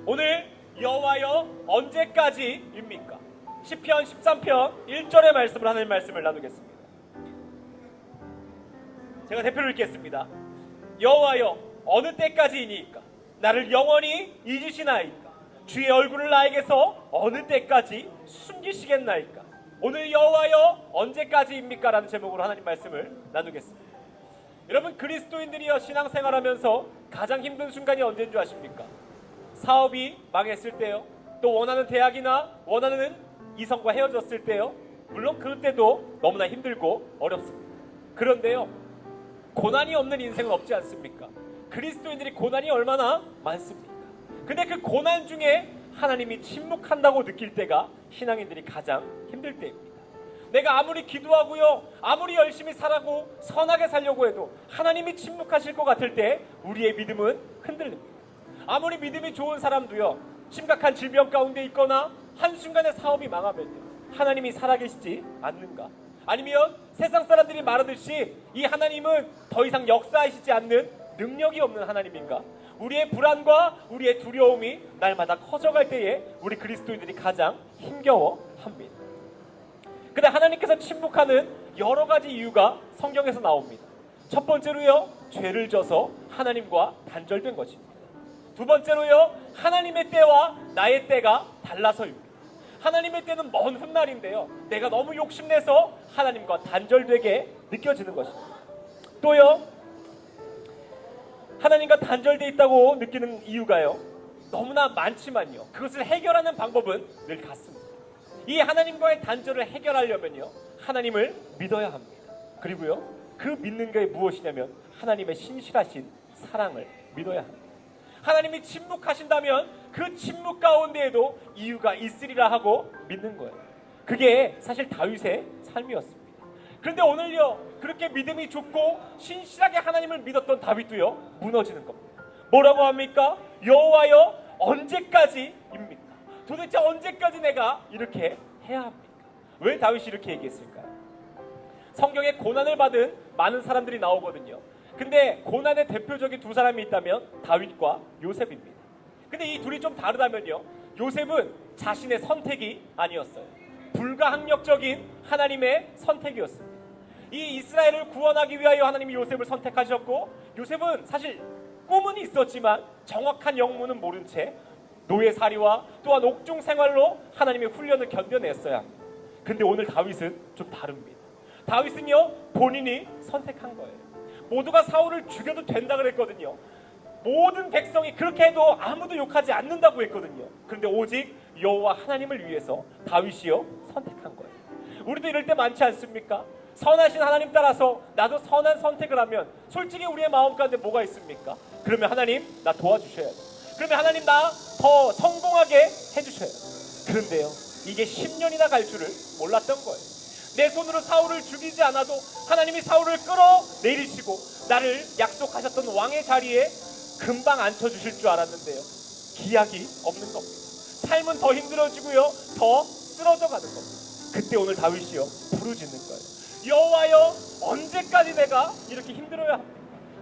오늘 여호와여 언제까지입니까? 시편 13편 1절의 말씀을 하나님 말씀을 나누겠습니다. 제가 대표를 읽겠습니다. 여호와여 어느 때까지이니까 나를 영원히 잊으시나이까? 주의 얼굴을 나에게서 어느 때까지 숨기시겠나이까? 오늘 여호와여 언제까지입니까? 라는 제목으로 하나님 말씀을 나누겠습니다. 여러분, 그리스도인들이여 신앙생활하면서 가장 힘든 순간이 언제인 줄 아십니까? 사업이 망했을 때요, 또 원하는 대학이나 원하는 이성과 헤어졌을 때요. 물론 그때도 너무나 힘들고 어렵습니다. 그런데요, 고난이 없는 인생은 없지 않습니까? 그리스도인들이 고난이 얼마나 많습니까? 근데 그 고난 중에 하나님이 침묵한다고 느낄 때가 신앙인들이 가장 힘들 때입니다. 내가 아무리 기도하고요, 아무리 열심히 살아고 선하게 살려고 해도 하나님이 침묵하실 것 같을 때 우리의 믿음은 흔들립니다. 아무리 믿음이 좋은 사람도요, 심각한 질병 가운데 있거나 한순간에 사업이 망하면요, 하나님이 살아계시지 않는가? 아니면 세상 사람들이 말하듯이 이 하나님은 더 이상 역사하시지 않는 능력이 없는 하나님인가? 우리의 불안과 우리의 두려움이 날마다 커져갈 때에 우리 그리스도인들이 가장 힘겨워합니다. 근데 하나님께서 침묵하는 여러 가지 이유가 성경에서 나옵니다. 첫 번째로요, 죄를 져서 하나님과 단절된 것입니다. 두 번째로요, 하나님의 때와 나의 때가 달라서입니다. 하나님의 때는 먼 훗날인데요, 내가 너무 욕심내서 하나님과 단절되게 느껴지는 것입니다. 또요, 하나님과 단절되어 있다고 느끼는 이유가요, 너무나 많지만요, 그것을 해결하는 방법은 늘 같습니다. 이 하나님과의 단절을 해결하려면요, 하나님을 믿어야 합니다. 그리고요, 그 믿는 게 무엇이냐면 하나님의 신실하신 사랑을 믿어야 합니다. 하나님이 침묵하신다면 그 침묵 가운데에도 이유가 있으리라 하고 믿는 거예요. 그게 사실 다윗의 삶이었습니다. 그런데 오늘요, 그렇게 믿음이 좋고 신실하게 하나님을 믿었던 다윗도요, 무너지는 겁니다. 뭐라고 합니까? 여호와여 언제까지입니까? 도대체 언제까지 내가 이렇게 해야 합니까? 왜 다윗이 이렇게 얘기했을까요? 성경에 고난을 받은 많은 사람들이 나오거든요. 근데 고난의 대표적인 두 사람이 있다면 다윗과 요셉입니다. 근데 이 둘이 좀 다르다면요, 요셉은 자신의 선택이 아니었어요. 불가항력적인 하나님의 선택이었습니다. 이 이스라엘을 구원하기 위하여 하나님이 요셉을 선택하셨고, 요셉은 사실 꿈은 있었지만 정확한 영문은 모른 채 노예살이와 또한 옥중 생활로 하나님의 훈련을 견뎌냈어야 합니다. 근데 오늘 다윗은 좀 다릅니다. 다윗은요, 본인이 선택한 거예요. 모두가 사울을 죽여도 된다 그랬거든요. 모든 백성이 그렇게 해도 아무도 욕하지 않는다고 했거든요. 그런데 오직 여호와 하나님을 위해서 다윗이요, 선택한 거예요. 우리도 이럴 때 많지 않습니까? 선하신 하나님 따라서 나도 선한 선택을 하면 솔직히 우리의 마음 가운데 뭐가 있습니까? 그러면 하나님 나 도와주셔야 돼요. 그러면 하나님 나 더 성공하게 해주셔야 돼요. 그런데요, 이게 10년이나 갈 줄을 몰랐던 거예요. 내 손으로 사울을 죽이지 않아도 하나님이 사울을 끌어내리시고 나를 약속하셨던 왕의 자리에 금방 앉혀주실 줄 알았는데요, 기약이 없는 겁니다. 삶은 더 힘들어지고요, 더 쓰러져 가는 겁니다. 그때 오늘 다윗이요, 부르짖는 거예요. 여호와여 언제까지 내가 이렇게 힘들어야 합니까?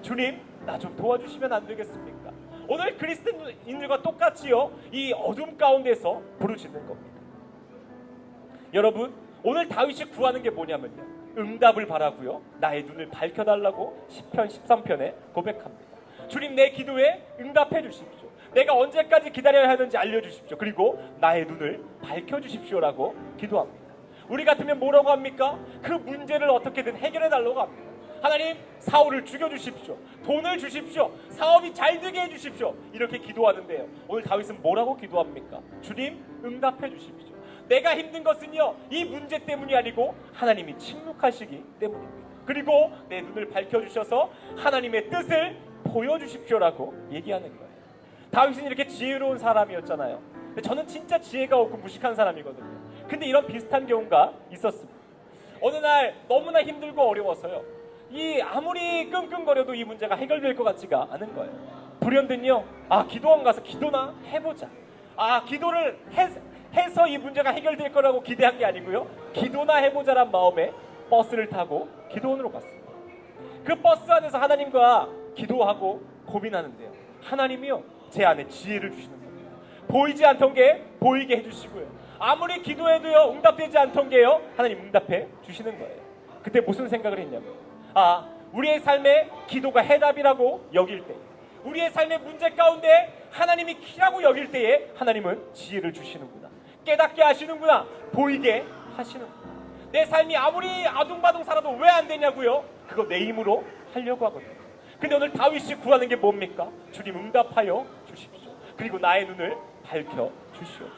주님 나 좀 도와주시면 안 되겠습니까? 오늘 그리스도인들과 똑같이요, 이 어둠 가운데서 부르짖는 겁니다. 여러분, 오늘 다윗이 구하는 게 뭐냐면요, 응답을 바라고요, 나의 눈을 밝혀달라고 시편 13편에 고백합니다. 주님 내 기도에 응답해 주십시오. 내가 언제까지 기다려야 하는지 알려주십시오. 그리고 나의 눈을 밝혀주십시오라고 기도합니다. 우리 같으면 뭐라고 합니까? 그 문제를 어떻게든 해결해 달라고 합니다. 하나님 사울을 죽여주십시오. 돈을 주십시오. 사업이 잘 되게 해주십시오. 이렇게 기도하는데요, 오늘 다윗은 뭐라고 기도합니까? 주님 응답해 주십시오. 내가 힘든 것은요, 이 문제 때문이 아니고 하나님이 침묵하시기 때문입니다. 그리고 내 눈을 밝혀주셔서 하나님의 뜻을 보여주십시오라고 얘기하는 거예요. 다윗은 이렇게 지혜로운 사람이었잖아요. 근데 저는 진짜 지혜가 없고 무식한 사람이거든요. 근데 이런 비슷한 경우가 있었습니다. 어느 날 너무나 힘들고 어려워서요, 이 아무리 끙끙거려도 이 문제가 해결될 것 같지가 않은 거예요. 불현듯요, 기도원 가서 기도나 해보자. 기도를 해서 이 문제가 해결될 거라고 기대한 게 아니고요, 기도나 해보자란 마음에 버스를 타고 기도원으로 갔습니다. 그 버스 안에서 하나님과 기도하고 고민하는데요, 하나님이요 제 안에 지혜를 주시는 겁니다. 보이지 않던 게 보이게 해주시고요. 아무리 기도해도요 응답되지 않던 게요 하나님 응답해 주시는 거예요. 그때 무슨 생각을 했냐면 우리의 삶에 기도가 해답이라고 여길 때, 우리의 삶의 문제 가운데 하나님이 키라고 여길 때에 하나님은 지혜를 주시는구나, 깨닫게 하시는구나, 보이게 하시는구나. 내 삶이 아무리 아둥바둥 살아도 왜 안 되냐고요? 그거 내 힘으로 하려고 하거든요. 근데 오늘 다윗이 구하는 게 뭡니까? 주님 응답하여 주십시오. 그리고 나의 눈을 밝혀 주시옵소서.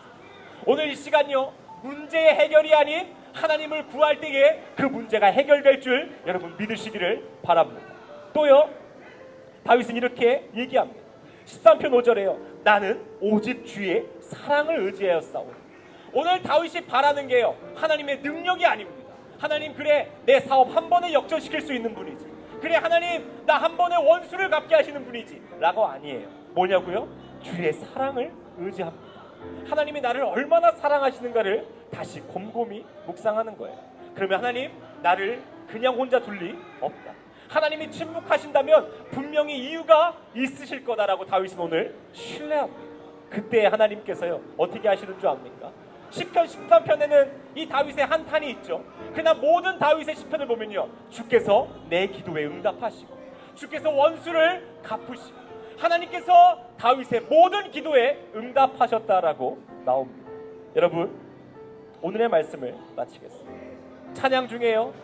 오늘 이 시간요 문제의 해결이 아닌 하나님을 구할 때에 그 문제가 해결될 줄 여러분 믿으시기를 바랍니다. 또요 다윗은 이렇게 얘기합니다. 13편 5절에요. 나는 오직 주의 사랑을 의지하였사오니. 오늘 다윗이 바라는 게요 하나님의 능력이 아닙니다. 하나님 그래 내 사업 한 번에 역전시킬 수 있는 분이지, 그래 하나님 나 한 번에 원수를 갚게 하시는 분이지 라고 아니에요. 뭐냐고요? 주의 사랑을 의지합니다. 하나님이 나를 얼마나 사랑하시는가를 다시 곰곰이 묵상하는 거예요. 그러면 하나님 나를 그냥 혼자 둘 리 없다. 하나님이 침묵하신다면 분명히 이유가 있으실 거다라고 다윗은 오늘 신뢰합니다. 그때 하나님께서요 어떻게 하시는 줄 압니까? 시편 13편에는 이 다윗의 한탄이 있죠. 그러나 모든 다윗의 시편을 보면요 주께서 내 기도에 응답하시고 주께서 원수를 갚으시고 하나님께서 다윗의 모든 기도에 응답하셨다라고 나옵니다. 여러분 오늘의 말씀을 마치겠습니다. 찬양 중에요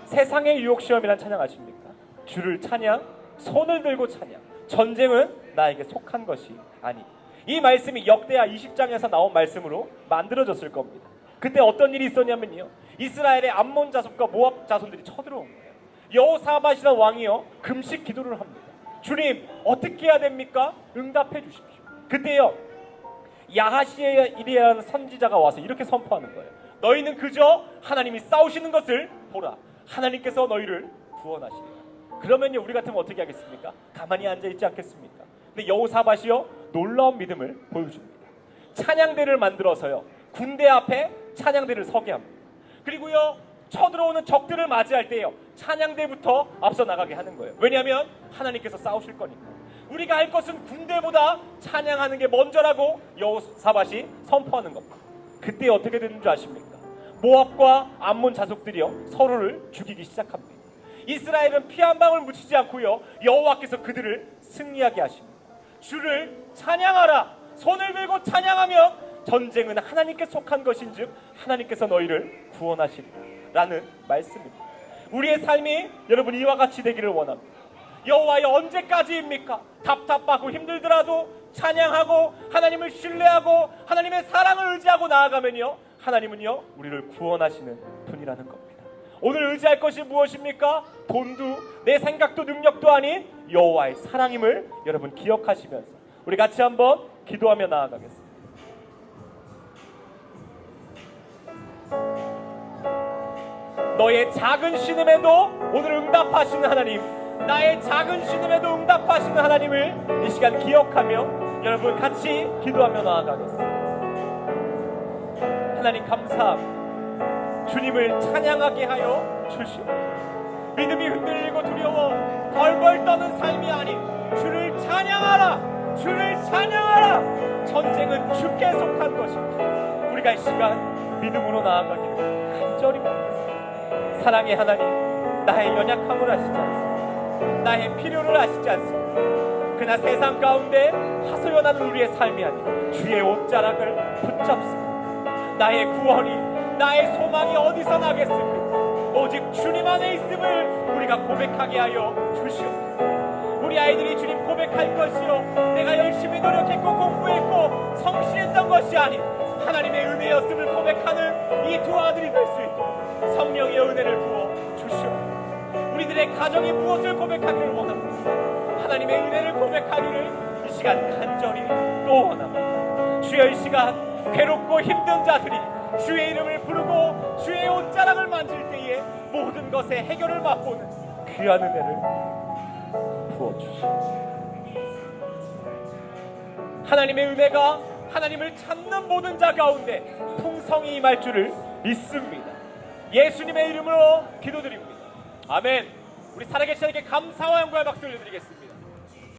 세상의 유혹시험이란 찬양 아십니까? 주를 찬양, 손을 들고 찬양, 전쟁은 나에게 속한 것이 아니. 이 말씀이 역대하 20장에서 나온 말씀으로 만들어졌을 겁니다. 그때 어떤 일이 있었냐면요 이스라엘의 암몬 자손과 모압 자손들이 쳐들어온 거예요. 여호사밧이라는 왕이요 금식 기도를 합니다. 주님 어떻게 해야 됩니까? 응답해 주십시오. 그때요 야하시엘이라는 선지자가 와서 이렇게 선포하는 거예요. 너희는 그저 하나님이 싸우시는 것을 보라. 하나님께서 너희를 구원하시리라. 그러면요 우리 같으면 어떻게 하겠습니까? 가만히 앉아있지 않겠습니까? 근데 여호사밧이요 놀라운 믿음을 보여줍니다. 찬양대를 만들어서요 군대 앞에 찬양대를 서게 합니다. 그리고요 쳐들어오는 적들을 맞이할 때요 찬양대부터 앞서 나가게 하는 거예요. 왜냐하면 하나님께서 싸우실 거니까. 우리가 할 것은 군대보다 찬양하는 게 먼저라고 여호사밧이 선포하는 겁니다. 그때 어떻게 되는 줄 아십니까? 모압과 암몬 자손들이요 서로를 죽이기 시작합니다. 이스라엘은 피 한 방울 묻히지 않고요 여호와께서 그들을 승리하게 하십니다. 주를 찬양하라. 손을 들고 찬양하면 전쟁은 하나님께 속한 것인즉 하나님께서 너희를 구원하시리라 라는 말씀입니다. 우리의 삶이 여러분 이와 같이 되기를 원합니다. 여호와여 언제까지입니까? 답답하고 힘들더라도 찬양하고 하나님을 신뢰하고 하나님의 사랑을 의지하고 나아가면요 하나님은요 우리를 구원하시는 분이라는 겁니다. 오늘 의지할 것이 무엇입니까? 돈도 내 생각도 능력도 아닌 여호와의 사랑임을 여러분 기억하시면서 우리 같이 한번 기도하며 나아가겠습니다. 너의 작은 신음에도 오늘 응답하시는 하나님, 나의 작은 신음에도 응답하시는 하나님을 이 시간 기억하며 여러분 같이 기도하며 나아가겠습니다. 하나님 감사합니다. 주님을 찬양하게 하여 주시옵소서. 믿음이 흔들리고 두려워 벌벌 떠는 삶이 아닌 주를 찬양하라. 주를 찬양하라. 전쟁은 주께 속한 것입니다. 우리가 이 시간 믿음으로 나아가기를 간절히 바랍니다. 사랑의 하나님, 나의 연약함을 아시지 않습니까? 나의 필요를 아시지 않습니까? 그러나 세상 가운데 하소연하는 우리의 삶이 아닌 주의 옷자락을 붙잡습니다. 나의 구원이 나의 소망이 어디서 나겠습니까? 오직 주님 안에 있음을 우리가 고백하게 하여 주시옵소서. 우리 아이들이 주님 고백할 것이요 내가 열심히 노력했고 공부했고 성실했던 것이 아닌 하나님의 은혜였음을 고백하는 이 두 아들이 될 수 있도록 성령의 은혜를 부어 주시옵소서. 우리들의 가정이 무엇을 고백하기를 원합니다. 하나님의 은혜를 고백하기를 이 시간 간절히 또 원합니다. 주여 이 시간 괴롭고 힘든 자들이 주의 이름을 부르고 주의 옷자락을 만질 때에 모든 것의 해결을 맛보는 귀한 은혜를 부어주시옵소서. 하나님의 은혜가 하나님을 찾는 모든 자 가운데 풍성히 임할 줄을 믿습니다. 예수님의 이름으로 기도드립니다. 아멘. 우리 살아계신 하나님께 감사와 영광의 박수를 드리겠습니다.